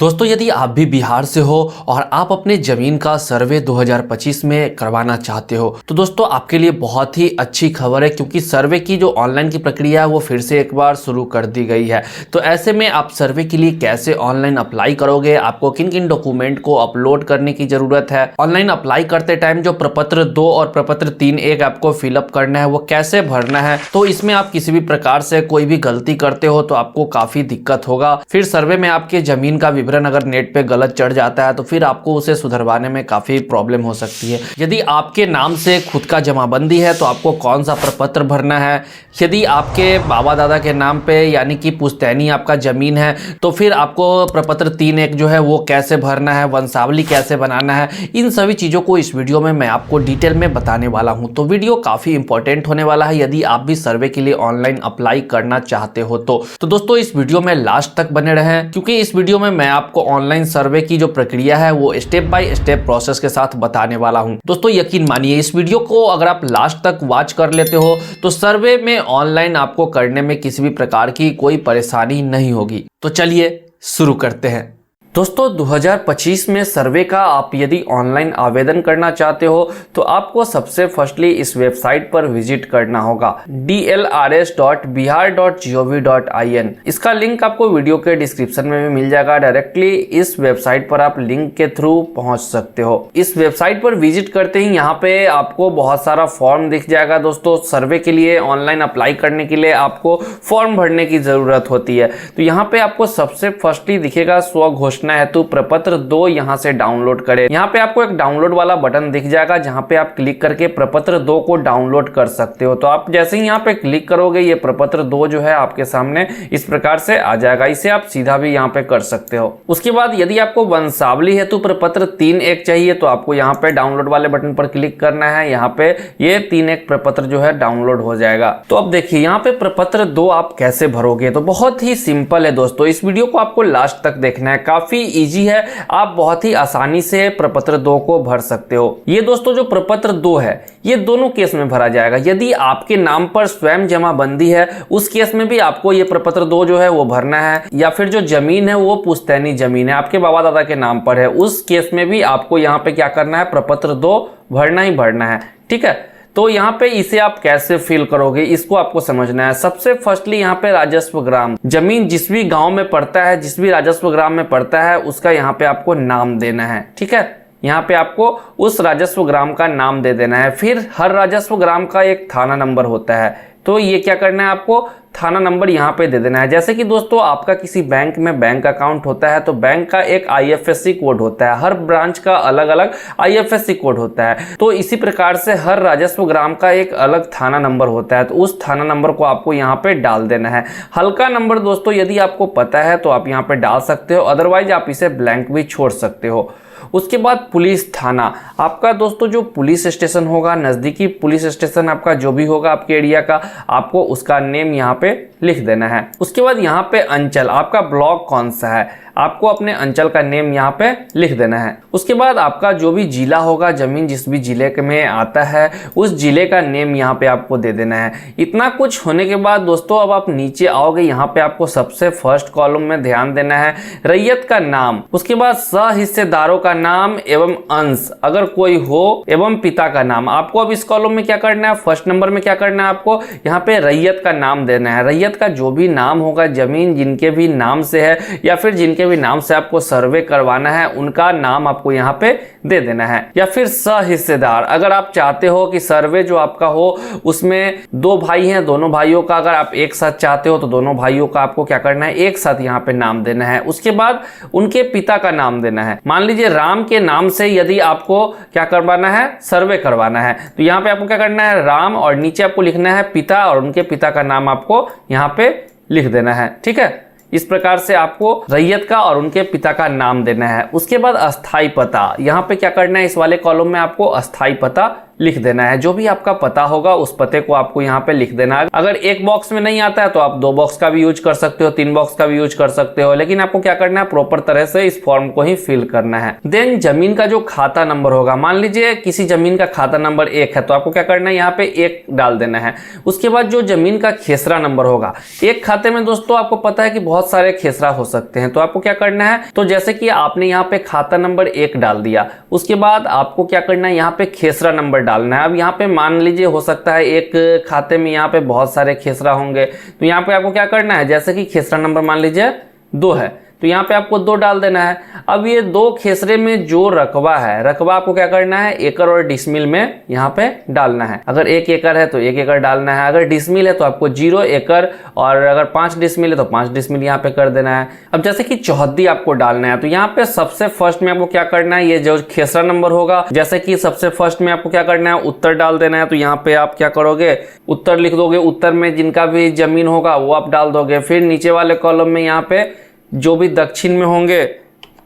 दोस्तों यदि आप भी बिहार से हो और आप अपने जमीन का सर्वे 2025 में करवाना चाहते हो तो दोस्तों आपके लिए बहुत ही अच्छी खबर है, क्योंकि सर्वे की जो ऑनलाइन की प्रक्रिया है वो फिर से एक बार शुरू कर दी गई है। तो ऐसे में आप सर्वे के लिए कैसे ऑनलाइन अप्लाई करोगे, आपको किन किन डॉक्यूमेंट को अपलोड करने की जरूरत है, ऑनलाइन अप्लाई करते टाइम जो प्रपत्र 2 और प्रपत्र 3 एक आपको फिलअप करना है वो कैसे भरना है। तो इसमें आप किसी भी प्रकार से कोई भी गलती करते हो तो आपको काफी दिक्कत होगा। फिर सर्वे में आपके जमीन का विवरण अगर नेट पे गलत चढ़ जाता है तो फिर आपको उसे सुधरवाने में काफी प्रॉब्लम हो सकती है। यदि आपके नाम से खुद का जमाबंदी है तो आपको कौन सा प्रपत्र भरना है, यदि आपके बाबा दादा के नाम पे यानी कि पुश्तैनी आपका जमीन है तो फिर आपको प्रपत्र 3 एक जो है वो कैसे भरना है, वंशावली कैसे बनाना है, इन सभी चीजों को इस वीडियो में मैं आपको डिटेल में बताने वाला हूं। तो वीडियो काफी इंपॉर्टेंट होने वाला है यदि आप भी सर्वे के लिए ऑनलाइन अप्लाई करना चाहते हो तो दोस्तों इस वीडियो में लास्ट तक बने रहें, क्योंकि इस वीडियो में मैं आपको ऑनलाइन सर्वे की जो प्रक्रिया है वो स्टेप बाय स्टेप प्रोसेस के साथ बताने वाला हूं। दोस्तों यकीन मानिए इस वीडियो को अगर आप लास्ट तक वॉच कर लेते हो तो सर्वे में ऑनलाइन आपको करने में किसी भी प्रकार की कोई परेशानी नहीं होगी। तो चलिए शुरू करते हैं। दोस्तों 2025 में सर्वे का आप यदि ऑनलाइन आवेदन करना चाहते हो तो आपको सबसे फर्स्टली इस वेबसाइट पर विजिट करना होगा dlrs.bihar.gov.in। इसका लिंक आपको वीडियो के डिस्क्रिप्शन में भी मिल जाएगा। डायरेक्टली इस वेबसाइट पर आप लिंक के थ्रू पहुंच सकते हो। इस वेबसाइट पर विजिट करते ही यहाँ पे आपको बहुत सारा फॉर्म दिख जाएगा। दोस्तों सर्वे के लिए ऑनलाइन अप्लाई करने के लिए आपको फॉर्म भरने की जरूरत होती है। तो यहाँ पे आपको सबसे फर्स्टली दिखेगा स्व घोषणा हेतु प्रपत्र 2 यहां से डाउनलोड करें। यहां पे आपको एक डाउनलोड वाला बटन दिख जाएगा जहां पे आप क्लिक करके प्रपत्र 2 को डाउनलोड कर सकते हो। तो आप जैसे ही यहां पे क्लिक करोगे ये प्रपत्र 2 जो है आपके सामने इस प्रकार से आ जाएगा। इसे आप सीधा भी यहां पे कर सकते हो। उसके बाद यदि आपको वंशावली हेतु प्रपत्र 3 एक चाहिए तो आपको यहां पे डाउनलोड वाले बटन पर क्लिक करना है। यहाँ पे ये 3 एक प्रपत्र जो है डाउनलोड हो जाएगा। तो अब देखिए यहाँ पे प्रपत्र 2 आप कैसे भरोगे, तो बहुत ही सिंपल है दोस्तों। इस वीडियो को आपको लास्ट तक देखना है, काफी इजी है, आप बहुत ही आसानी से प्रपत्र 2 को भर सकते हो। ये दोस्तों जो प्रपत्र 2 है ये दोनों केस में भरा जाएगा। यदि आपके नाम पर स्वयं जमाबंदी है उस केस में भी आपको ये प्रपत्र 2 जो है वो भरना है, या फिर जो जमीन है वो पुश्तैनी जमीन है आपके बाबा दादा के नाम पर है उस केस में भी आपको यहाँ पे क्या करना है, प्रपत्र 2 भरना ही भरना है। ठीक है, तो यहाँ पे इसे आप कैसे फिल करोगे इसको आपको समझना है। सबसे फर्स्टली यहाँ पे राजस्व ग्राम, जमीन जिस भी गांव में पड़ता है, जिस भी राजस्व ग्राम में पड़ता है उसका यहाँ पे आपको नाम देना है। ठीक है, यहाँ पे आपको उस राजस्व ग्राम का नाम दे देना है। फिर हर राजस्व ग्राम का एक थाना नंबर होता है, तो ये क्या करना है, आपको थाना नंबर यहाँ पे दे देना है। जैसे कि दोस्तों आपका किसी बैंक में बैंक अकाउंट होता है तो बैंक का एक IFSC कोड होता है, हर ब्रांच का अलग अलग IFSC कोड होता है। तो इसी प्रकार से हर राजस्व ग्राम का एक अलग थाना नंबर होता है, तो उस थाना नंबर को आपको यहाँ पे डाल देना है। हल्का नंबर दोस्तों यदि आपको पता है तो आप यहाँ पे डाल सकते हो, अदरवाइज आप इसे ब्लैंक भी छोड़ सकते हो। उसके बाद पुलिस थाना, आपका दोस्तों जो पुलिस स्टेशन होगा, नजदीकी पुलिस स्टेशन आपका जो भी होगा आपके एरिया का, आपको उसका नेम यहाँ पे लिख देना है। उसके बाद यहाँ पे अंचल, आपका ब्लॉक कौन सा है, आपको अपने अंचल का नेम यहाँ पे लिख देना है। उसके बाद आपका जो भी जिला होगा, जमीन जिस भी जिले में आता है उस जिले का नेम यहाँ पे आपको दे देना है। इतना कुछ होने के बाद दोस्तों अब आप नीचे आओगे, यहाँ पे आपको सबसे फर्स्ट कॉलम में ध्यान देना है रैयत का नाम, उसके बाद सहिस्सेदारों का नाम एवं अंश अगर कोई हो एवं पिता का नाम। आपको अब इस कॉलम में क्या करना है, फर्स्ट नंबर में क्या करना है, आपको यहाँ पे रैयत का नाम देना है। रैयत का जो भी नाम होगा, जमीन जिनके भी नाम से है या फिर जिनके भी नाम से आपको सर्वे करवाना है उनका नाम आपको यहाँ पे दे देना है। या फिर सहिस्सेदार, अगर आप चाहते हो कि सर्वे जो आपका हो उसमें 2 भाई हैं, दोनों भाइयों का अगर आप एक साथ चाहते हो तो दोनों भाइयों का आपको क्या करना है, एक साथ यहाँ पे नाम देना है। उसके बाद उनके पिता का नाम देना है। मान लीजिए राम के नाम से यदि आपको क्या करवाना है, सर्वे करवाना है, तो यहाँ पे आपको क्या करना है, राम और नीचे आपको लिखना है पिता और उनके पिता का नाम आपको यहाँ पे लिख देना है। ठीक है, इस प्रकार से आपको रैयत का और उनके पिता का नाम देना है। उसके बाद अस्थाई पता, यहाँ पे क्या करना है, इस वाले कॉलम में आपको अस्थाई पता लिख देना है। जो भी आपका पता होगा उस पते को आपको यहाँ पे लिख देना है। अगर एक बॉक्स में नहीं आता है तो आप 2 बॉक्स का भी यूज कर सकते हो, 3 बॉक्स का भी यूज कर सकते हो, लेकिन आपको क्या करना है, प्रॉपर तरह से इस फॉर्म को ही फिल करना है। देन जमीन का जो खाता नंबर होगा, मान लीजिए किसी जमीन का खाता नंबर 1 है तो आपको क्या करना है, यहाँ पे 1 डाल देना है। उसके बाद जो जमीन का खेसरा नंबर होगा, एक खाते में दोस्तों आपको पता है कि बहुत सारे खेसरा हो सकते हैं, तो आपको क्या करना है, तो जैसे कि आपने यहाँ पे खाता नंबर 1 डाल दिया, उसके बाद आपको क्या करना है, यहाँ पे खेसरा नंबर डालना है। अब यहाँ पे मान लीजिए हो सकता है एक खाते में यहाँ पे बहुत सारे खेसरा होंगे, तो यहाँ पे आपको क्या करना है, जैसे कि खेसरा नंबर मान लीजिए 2 है तो यहाँ पे आपको 2 डाल देना है। अब ये 2 खेसरे में जो रकबा है, रकबा आपको क्या करना है, एकड़ और डिसमिल में यहाँ पे डालना है। अगर 1 एकड़ है तो 1 एकड़ डालना है, अगर डिसमिल है तो आपको 0 एकड़, और अगर 5 डिसमिल है तो 5 डिसमिल यहाँ पे कर देना है। अब जैसे कि चौहद्दी आपको डालना है, तो यहाँ पे सबसे फर्स्ट में आपको क्या करना है, ये जो खेसरा नंबर होगा, जैसे कि सबसे फर्स्ट में आपको क्या करना है, उत्तर डाल देना है। तो यहाँ पे आप क्या करोगे, उत्तर लिख दोगे, उत्तर में जिनका भी जमीन होगा वो आप डाल दोगे। फिर नीचे वाले कॉलम में यहाँ पे जो भी दक्षिण में होंगे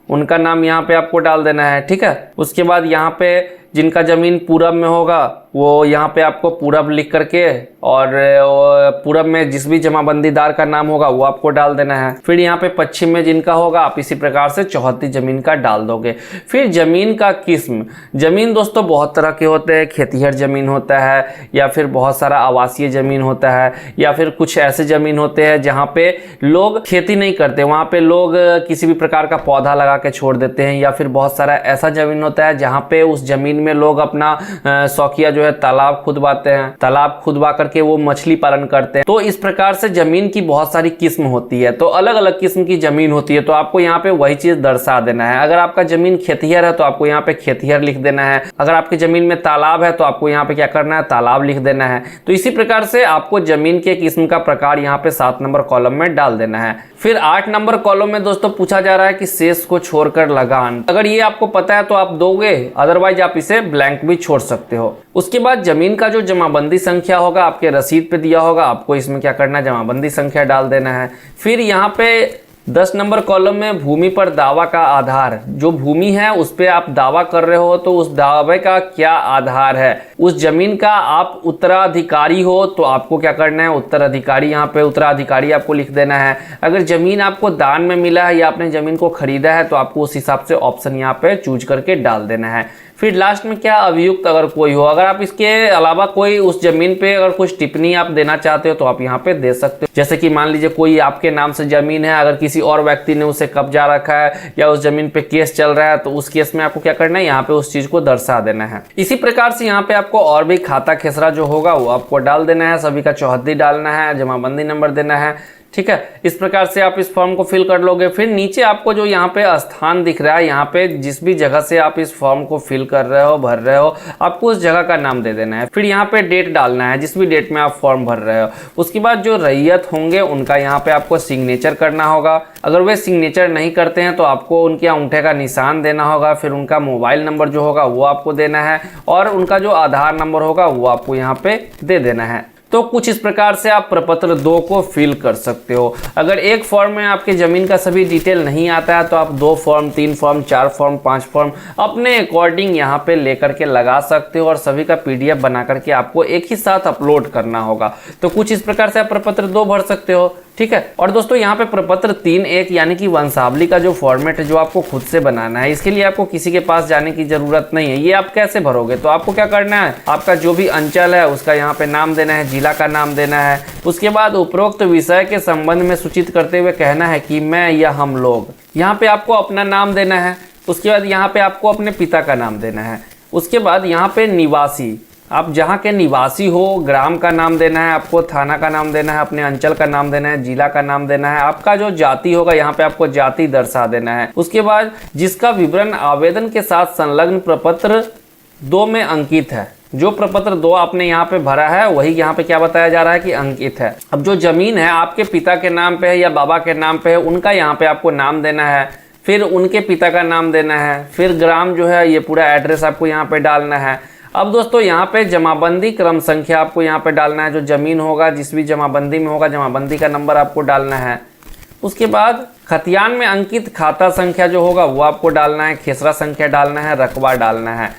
उनका नाम यहाँ पे आपको डाल देना है, ठीक है। उसके बाद यहाँ पे जिनका जमीन पूरब में होगा वो यहाँ पे आपको पूरब लिख करके, और पूरब में जिस भी जमाबंदीदार का नाम होगा वो आपको डाल देना है। फिर यहाँ पे पश्चिम में जिनका होगा आप इसी प्रकार से चौहद्दी जमीन का डाल दोगे। फिर जमीन का किस्म, जमीन दोस्तों बहुत तरह के होते हैं, खेतिहर जमीन होता है, या फिर बहुत सारा आवासीय जमीन होता है, या फिर कुछ ऐसे जमीन होते हैं जहाँ पे लोग खेती नहीं करते, वहाँ पे लोग किसी भी प्रकार का पौधा लगा के छोड़ देते हैं। या फिर बहुत सारा ऐसा जमीन होता है जहाँ पे उस जमीन में लोग अपना शौकिया जो है तालाब खुदवाते हैं, तालाब खुदवा करके वो मछली पालन करते हैं। तो इस प्रकार से जमीन की बहुत सारी किस्म होती है, तो अलग अलग किस्म की जमीन होती है, तो आपको यहाँ पे वही चीज दर्शा देना है। अगर आपका जमीन खेतिहर है तो आपको यहाँ पे खेतिहर लिख देना है, अगर आपकी जमीन में तालाब है तो आपको यहाँ पे क्या करना है, तालाब लिख देना है। तो इसी प्रकार से आपको जमीन के किस्म का प्रकार यहाँ पे 7 नंबर कॉलम में डाल देना है। फिर 8 नंबर कॉलम में दोस्तों पूछा जा रहा है कि शेष को छोड़कर लगान। अगर ये आपको पता है तो आप दोगे, अदरवाइज आप इसे ब्लैंक भी छोड़ सकते हो। उसके बाद जमीन का जो जमाबंदी संख्या होगा आपके रसीद पे दिया होगा, आपको इसमें क्या करना है, जमाबंदी संख्या डाल देना है। फिर यहाँ पे 10 नंबर कॉलम में भूमि पर दावा का आधार, जो भूमि है उस पे आप दावा कर रहे हो तो उस दावे का क्या आधार है। उस जमीन का आप उत्तराधिकारी हो तो आपको क्या करना है, उत्तराधिकारी, यहाँ पे उत्तराधिकारी आपको लिख देना है। अगर जमीन आपको दान में मिला है या आपने जमीन को खरीदा है तो आपको उस हिसाब से ऑप्शन यहाँ पे चूज करके डाल देना है। फिर लास्ट में क्या, अभियुक्त अगर कोई हो, अगर आप इसके अलावा कोई उस जमीन पे अगर कुछ टिप्पणी आप देना चाहते हो तो आप यहाँ पे दे सकते हो। जैसे कि मान लीजिए कोई आपके नाम से जमीन है, अगर किसी और व्यक्ति ने उसे कब्जा रखा है या उस जमीन पे केस चल रहा है तो उस केस में आपको क्या करना है, यहाँ पे उस चीज को दर्शा देना है। इसी प्रकार से यहाँ पे आपको और भी खाता खेसरा जो होगा वो आपको डाल देना है, सभी का चौहद्दी डालना है, जमाबंदी नंबर देना है, ठीक है। इस प्रकार से आप इस फॉर्म को फिल कर लोगे। फिर नीचे आपको जो यहाँ पे स्थान दिख रहा है, यहाँ पे जिस भी जगह से आप इस फॉर्म को फिल कर रहे हो, भर रहे हो, आपको उस जगह का नाम दे देना है। फिर यहाँ पे डेट डालना है, जिस भी डेट में आप फॉर्म भर रहे हो। उसके बाद जो रैयत होंगे उनका यहाँ पे आपको सिग्नेचर करना होगा। अगर वे सिग्नेचर नहीं करते हैं तो आपको उनके अंगूठे का निशान देना होगा। फिर उनका मोबाइल नंबर जो होगा वो आपको देना है, और उनका जो आधार नंबर होगा वो आपको यहाँ पे दे देना है। तो कुछ इस प्रकार से आप प्रपत्र 2 को फिल कर सकते हो। अगर एक फॉर्म में आपके जमीन का सभी डिटेल नहीं आता है तो आप 2 फॉर्म, 3 फॉर्म, 4 फॉर्म, 5 फॉर्म अपने अकॉर्डिंग यहाँ पे लेकर के लगा सकते हो, और सभी का PDF बना करके आपको एक ही साथ अपलोड करना होगा। तो कुछ इस प्रकार से आप प्रपत्र 2 भर सकते हो, ठीक है। और दोस्तों यहाँ पे प्रपत्र 3.1 यानी कि वंशावली का जो फॉर्मेट है जो आपको खुद से बनाना है, इसके लिए आपको किसी के पास जाने की जरूरत नहीं है। ये आप कैसे भरोगे, तो आपको क्या करना है, आपका जो भी अंचल है उसका यहाँ पे नाम देना है, जिला का नाम देना है। उसके बाद उपरोक्त विषय के संबंध में सूचित करते हुए कहना है कि मैं या हम लोग, यहाँ पे आपको अपना नाम देना है। उसके बाद यहाँ पे आपको अपने पिता का नाम देना है। उसके बाद यहाँ पे निवासी, आप जहाँ के निवासी हो, ग्राम का नाम देना है आपको, थाना का नाम देना है, अपने अंचल का नाम देना है, जिला का नाम देना है। आपका जो जाति होगा यहाँ पे आपको जाति दर्शा देना है। उसके बाद जिसका विवरण आवेदन के साथ संलग्न प्रपत्र 2 में अंकित है, जो प्रपत्र 2 आपने यहाँ पे भरा है वही यहाँ पे क्या बताया जा रहा है कि अंकित है। अब जो जमीन है आपके पिता के नाम पे है या बाबा के नाम पे है, उनका यहाँ पे आपको नाम देना है, फिर उनके पिता का नाम देना है, फिर ग्राम जो है ये पूरा एड्रेस आपको यहाँ पे डालना है। अब दोस्तों यहाँ पे जमाबंदी क्रम संख्या आपको यहाँ पे डालना है, जो जमीन होगा जिस भी जमाबंदी में होगा जमाबंदी का नंबर आपको डालना है। उसके बाद खतियान में अंकित खाता संख्या जो होगा वो आपको डालना है, खेसरा संख्या डालना है, रकबा डालना है।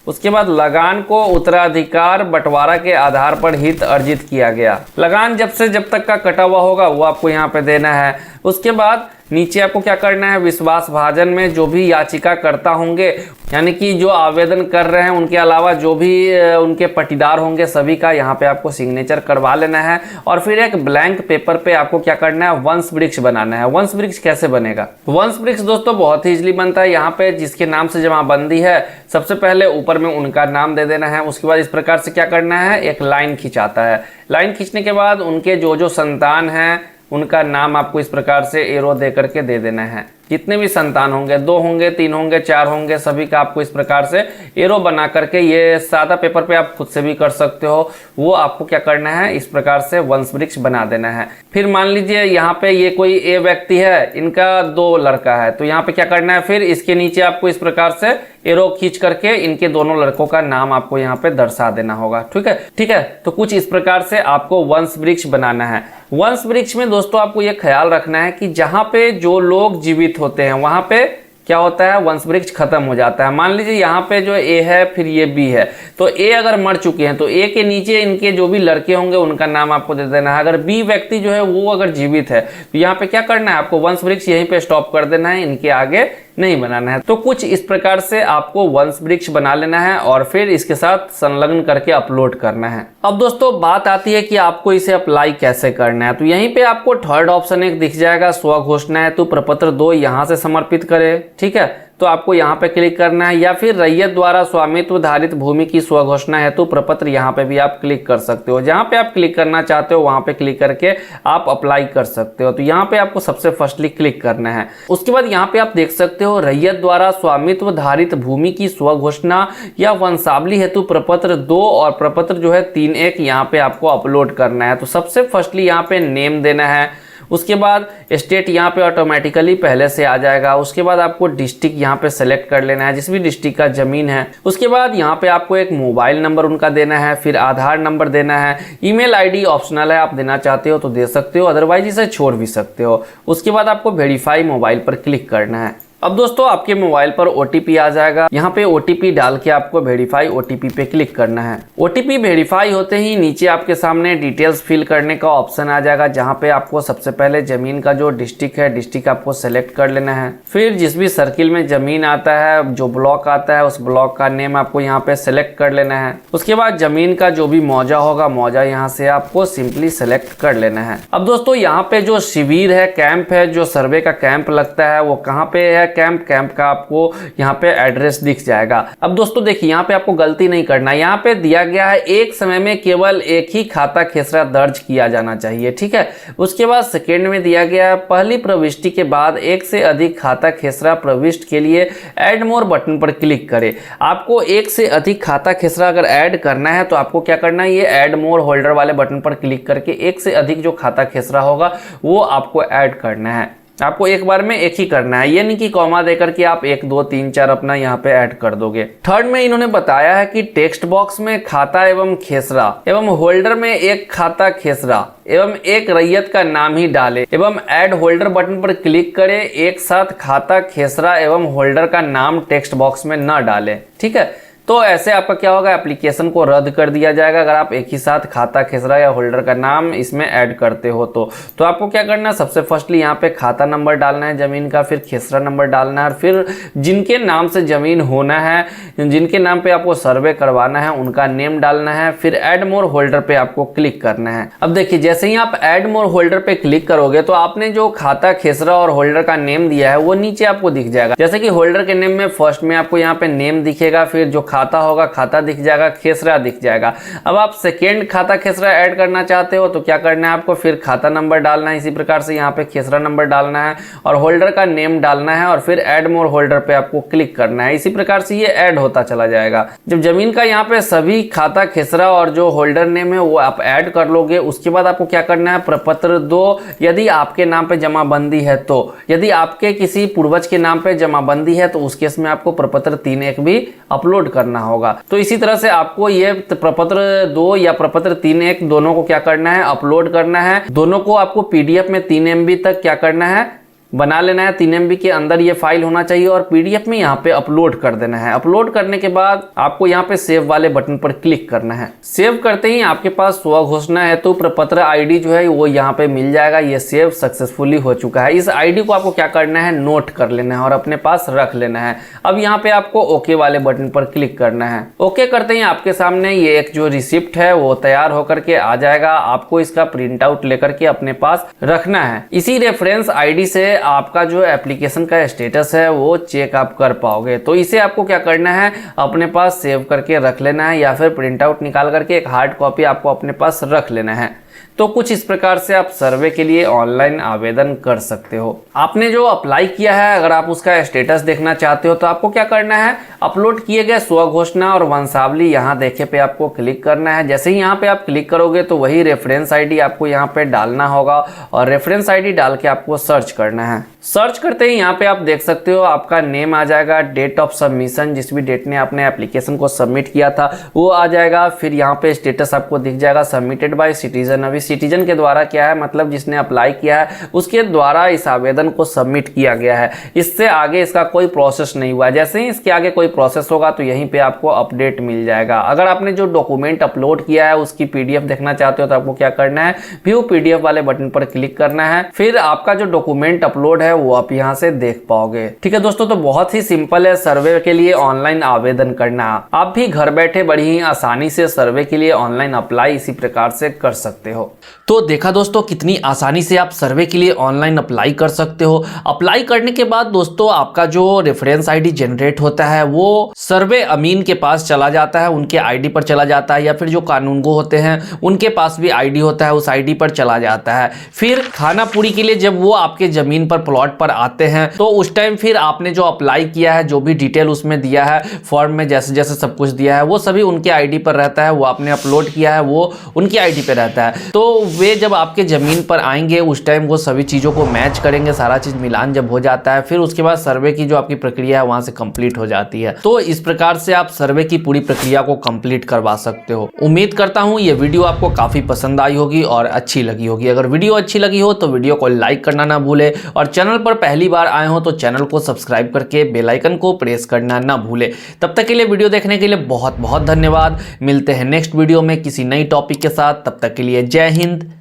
उसके बाद लगान को उत्तराधिकार बंटवारा के आधार पर हित अर्जित किया गया। लगान जब तक का कटा हुआ होगा वो आपको यहाँ पे देना है। उसके बाद नीचे आपको क्या करना है, विश्वास भाजन में जो भी याचिका करता होंगे, यानी कि जो आवेदन कर रहे हैं उनके अलावा जो भी उनके पटीदार होंगे सभी का यहाँ पे आपको सिग्नेचर करवा लेना है। और फिर एक ब्लैंक पेपर पे आपको क्या करना है, वंश वृक्ष बनाना है। वंश वृक्ष कैसे बनेगा? वंश वृक्ष दोस्तों बहुत ही इजीली बनता है। यहाँ पे जिसके नाम से जमाबंदी है सबसे पहले ऊपर में उनका नाम दे देना है। उसके बाद इस प्रकार से क्या करना है, एक लाइन खिंचाता है। लाइन खींचने के बाद उनके जो संतान हैं उनका नाम आपको इस प्रकार से एरो दे करके दे देना है। जितने भी संतान होंगे, 2 होंगे, 3 होंगे, 4 होंगे, सभी का आपको इस प्रकार से एरो बना करके, ये सादा पेपर पे आप खुद से भी कर सकते हो, वो आपको क्या करना है, इस प्रकार से वंश वृक्ष बना देना है। फिर मान लीजिए यहाँ पे ये कोई ए व्यक्ति है, इनका 2 लड़का है, तो यहाँ पे क्या करना है, फिर इसके नीचे आपको इस प्रकार से एरो खींच करके इनके दोनों लड़कों का नाम आपको यहाँ पे दर्शा देना होगा। ठीक है। तो कुछ इस प्रकार से आपको वंश वृक्ष बनाना है। वंश वृक्ष में दोस्तों आपको ये ख्याल रखना है कि जहां पे जो लोग जीवित होते हैं वहां पे क्या होता है, वंश वृक्ष खत्म हो जाता है। मान लीजिए यहाँ पे जो ए है, फिर ये बी है, तो ए अगर मर चुके हैं तो ए के नीचे इनके जो भी लड़के होंगे उनका नाम आपको दे देना है। अगर बी व्यक्ति जो है वो अगर जीवित है तो यहाँ पे क्या करना है, आपको वंश वृक्ष यहीं पे स्टॉप कर देना है, इनके आगे नहीं बनाना है। तो कुछ इस प्रकार से आपको वंश वृक्ष बना लेना है और फिर इसके साथ संलग्न करके अपलोड करना है। अब दोस्तों बात आती है कि आपको इसे अप्लाई कैसे करना है। तो यहीं पे आपको थर्ड ऑप्शन एक दिख जाएगा, स्वघोषणा हेतु प्रपत्र 2 यहाँ से समर्पित करे। ठीक है, तो आपको यहाँ पे क्लिक करना है, या फिर रैयत द्वारा स्वामित्व धारित भूमि की स्वघोषणा हेतु प्रपत्र, यहाँ पे भी आप क्लिक कर सकते हो। जहाँ पे आप क्लिक करना चाहते हो वहां पे क्लिक करके आप अप्लाई कर सकते हो। तो यहाँ पे आपको सबसे फर्स्टली क्लिक करना है। उसके बाद यहाँ पे आप देख सकते हो रैयत द्वारा स्वामित्व धारित भूमि की स्वघोषणा या वंशावली हेतु प्रपत्र 2 और प्रपत्र जो है 3.1 यहाँ पे आपको अपलोड करना है। तो सबसे फर्स्टली यहाँ पे नेम देना है। उसके बाद स्टेट यहाँ पे ऑटोमेटिकली पहले से आ जाएगा। उसके बाद आपको डिस्ट्रिक्ट यहाँ पे सेलेक्ट कर लेना है, जिस भी डिस्ट्रिक्ट का जमीन है। उसके बाद यहाँ पे आपको एक मोबाइल नंबर उनका देना है, फिर आधार नंबर देना है। ईमेल आईडी ऑप्शनल है, आप देना चाहते हो तो दे सकते हो, अदरवाइज इसे छोड़ भी सकते हो। उसके बाद आपको वेरीफाई मोबाइल पर क्लिक करना है। अब दोस्तों आपके मोबाइल पर OTP आ जाएगा। यहाँ पे OTP डाल के आपको वेरीफाई OTP पे क्लिक करना है। OTP वेरीफाई होते ही नीचे आपके सामने डिटेल्स फिल करने का ऑप्शन आ जाएगा, जहाँ पे आपको सबसे पहले जमीन का जो डिस्ट्रिक्ट है, डिस्ट्रिक्ट आपको सेलेक्ट कर लेना है। फिर जिस भी सर्किल में जमीन आता है, जो ब्लॉक आता है, उस ब्लॉक का नेम आपको यहाँ पे सेलेक्ट कर लेना है। उसके बाद जमीन का जो भी मौजा होगा, मौजा यहाँ से आपको सिंपली सेलेक्ट कर लेना है। अब दोस्तों यहाँ पे जो शिविर है, कैंप है, जो सर्वे का कैंप लगता है वो कहाँ पे है, कैंप का आपको यहाँ पे एड्रेस दिख जाएगा। अब दोस्तों देखिए यहाँ पे आपको गलती नहीं करना, यहाँ पे दिया गया है एक समय में केवल एक ही खाता खेसरा दर्ज किया जाना चाहिए। ठीक है, उसके बाद सेकेंड में दिया गया है पहली प्रविष्टि के बाद एक से अधिक खाता खेसरा प्रविष्ट के लिए ऐड मोर बटन पर क्लिक करें। आपको एक से अधिक खाता खेसरा अगर ऐड करना है तो आपको क्या करना है, ये ऐड मोर होल्डर वाले बटन पर क्लिक करके एक से अधिक जो खाता खेसरा होगा वो आपको ऐड करना है। आपको एक बार में एक ही करना है, ये नहीं कि कॉमा देकर के आप 1 2 3 4 अपना यहाँ पे ऐड कर दोगे। थर्ड में इन्होंने बताया है कि टेक्स्ट बॉक्स में खाता एवं खेसरा एवं होल्डर में एक खाता खेसरा एवं एक रैयत का नाम ही डाले एवं ऐड होल्डर बटन पर क्लिक करें। एक साथ खाता खेसरा एवं होल्डर का नाम टेक्स्ट बॉक्स में न डाले। ठीक है, तो ऐसे आपका क्या होगा, एप्लीकेशन को रद्द कर दिया जाएगा अगर आप एक ही साथ खाता खेसरा या होल्डर का नाम इसमें ऐड करते हो तो आपको क्या करना है, सबसे फर्स्टली यहाँ पे खाता नंबर डालना है जमीन का, फिर खेसरा नंबर डालना है, और फिर जिनके नाम से जमीन होना है, जिनके नाम पे आपको सर्वे करवाना है उनका नेम डालना है, फिर ऐड मोर होल्डर पे आपको क्लिक करना है। अब देखिए जैसे ही आप ऐड मोर होल्डर पे क्लिक करोगे तो आपने जो खाता खेसरा और होल्डर का नेम दिया है वो नीचे आपको दिख जाएगा। जैसे कि होल्डर के नेम में फर्स्ट में आपको यहाँ पे नेम दिखेगा, फिर जो खाता होगा खाता दिख जाएगा, खेसरा दिख जाएगा। अब आप सेकेंड खाता खेसरा ऐड करना चाहते हो तो क्या करना है, आपको फिर खाता नंबर डालना है, इसी प्रकार से यहाँ पे खेसरा नंबर डालना है और होल्डर का नेम डालना है और फिर ऐड मोर होल्डर पे आपको क्लिक करना है। इसी प्रकार से ये ऐड होता चला जाएगा। जब जमीन का यहाँ पे सभी खाता खेसरा और जो होल्डर नेम है वो आप ऐड कर लोगे, उसके बाद आपको क्या करना है, प्रपत्र 2 यदि आपके नाम पे जमाबंदी है तो, यदि आपके किसी पूर्वज के नाम पे जमाबंदी है तो उस केस में आपको प्रपत्र 3.1 भी अपलोड करना होगा। तो इसी तरह से आपको ये प्रपत्र 2 या प्रपत्र 3.1 दोनों को क्या करना है, अपलोड करना है। दोनों को आपको PDF में 3 MB तक क्या करना है, बना लेना है। 3 MB के अंदर ये फाइल होना चाहिए और PDF में यहाँ पे अपलोड कर देना है। अपलोड करने के बाद आपको यहाँ पे सेव वाले बटन पर क्लिक करना है। सेव करते ही आपके पास स्व घोषणा हेतु प्रपत्र ID जो है वो यहाँ पे मिल जाएगा। ये सेव सक्सेसफुली हो चुका है। इस ID को आपको क्या करना है, नोट कर लेना है और अपने पास रख लेना है। अब यहाँ पे आपको ओके वाले बटन पर क्लिक करना है। ओके करते ही आपके सामने ये एक जो रिसिप्ट है वो तैयार होकर के आ जाएगा। आपको इसका प्रिंट आउट लेकर के अपने पास रखना है। इसी रेफरेंस ID से आपका जो एप्लीकेशन का स्टेटस है वो चेक आप कर पाओगे। तो इसे आपको क्या करना है, अपने पास सेव करके रख लेना है या फिर प्रिंट आउट निकाल करके एक हार्ड कॉपी आपको अपने पास रख लेना है। तो कुछ इस प्रकार से आप सर्वे के लिए ऑनलाइन आवेदन कर सकते हो। आपने जो अप्लाई किया है, अगर आप उसका स्टेटस देखना चाहते हो तो आपको क्या करना है, अपलोड किए गए स्व घोषणा और वंशावली यहाँ देखे पे आपको क्लिक करना है। जैसे ही यहाँ पे आप क्लिक करोगे तो वही रेफरेंस ID आपको यहाँ पे डालना होगा और रेफरेंस ID डाल के आपको सर्च करना है। सर्च करते ही यहाँ पे आप देख सकते हो आपका नेम आ जाएगा, डेट ऑफ सबमिशन जिस भी डेट ने आपने एप्लीकेशन को सबमिट किया था वो आ जाएगा। फिर यहाँ पे स्टेटस आपको दिख जाएगा सबमिटेड बाय सिटीजन। अभी सिटीजन के द्वारा क्या है, मतलब जिसने अप्लाई किया है उसके द्वारा इस आवेदन को सबमिट किया गया है। इससे आगे इसका कोई प्रोसेस नहीं हुआ। जैसे ही इसके आगे कोई प्रोसेस होगा तो यहीं पे आपको अपडेट मिल जाएगा। अगर आपने जो डॉक्यूमेंट अपलोड किया है उसकी PDF देखना चाहते हो तो आपको क्या करना है, व्यू PDF वाले बटन पर क्लिक करना है। फिर आपका जो डॉक्यूमेंट अपलोड है वो आप यहाँ से देख पाओगे। ठीक है दोस्तों, तो बहुत ही सिंपल है सर्वे के लिए ऑनलाइन आवेदन करना। आप भी घर बैठे बड़ी ही आसानी से सर्वे के लिए ऑनलाइन अप्लाई इसी प्रकार से कर सकते हो। तो देखा दोस्तों, कितनी आसानी से आप सर्वे के लिए ऑनलाइन अप्लाई कर सकते हो। अप्लाई करने के बाद दोस्तों आपका जो रेफरेंस ID जनरेट होता है वो सर्वे अमीन के पास चला जाता है, उनके ID पर चला जाता है, या फिर जो कानूनगो होते हैं उनके पास भी ID होता है, उस ID पर चला जाता है। फिर खानापुरी के लिए जब वो आपके जमीन पर प्लॉट पर आते हैं तो उस टाइम फिर आपने जो अप्लाई किया है, जो भी डिटेल उसमें दिया है फॉर्म में, जैसे जैसे सब कुछ दिया है वो सभी उनके ID पर रहता है। वो आपने अपलोड किया है वो उनकी ID पे रहता है। तो वे जब आपके जमीन पर आएंगे उस टाइम वो सभी चीजों को मैच करेंगे। सारा चीज मिलान जब हो जाता है फिर उसके बाद सर्वे की जो आपकी प्रक्रिया है वहां से कंप्लीट हो जाती है। तो इस प्रकार से आप सर्वे की पूरी प्रक्रिया को कंप्लीट करवा सकते हो। उम्मीद करता हूं ये वीडियो आपको काफी पसंद आई होगी और अच्छी लगी होगी। अगर वीडियो अच्छी लगी हो तो वीडियो को लाइक करना ना भूले और चैनल पर पहली बार आए हो तो चैनल को सब्सक्राइब करके बेल आइकन को प्रेस करना ना भूले। तब तक के लिए वीडियो देखने के लिए बहुत बहुत धन्यवाद। मिलते हैं नेक्स्ट वीडियो में किसी नई टॉपिक के साथ। तब तक के लिए जय हिंद,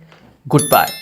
गुड बाय।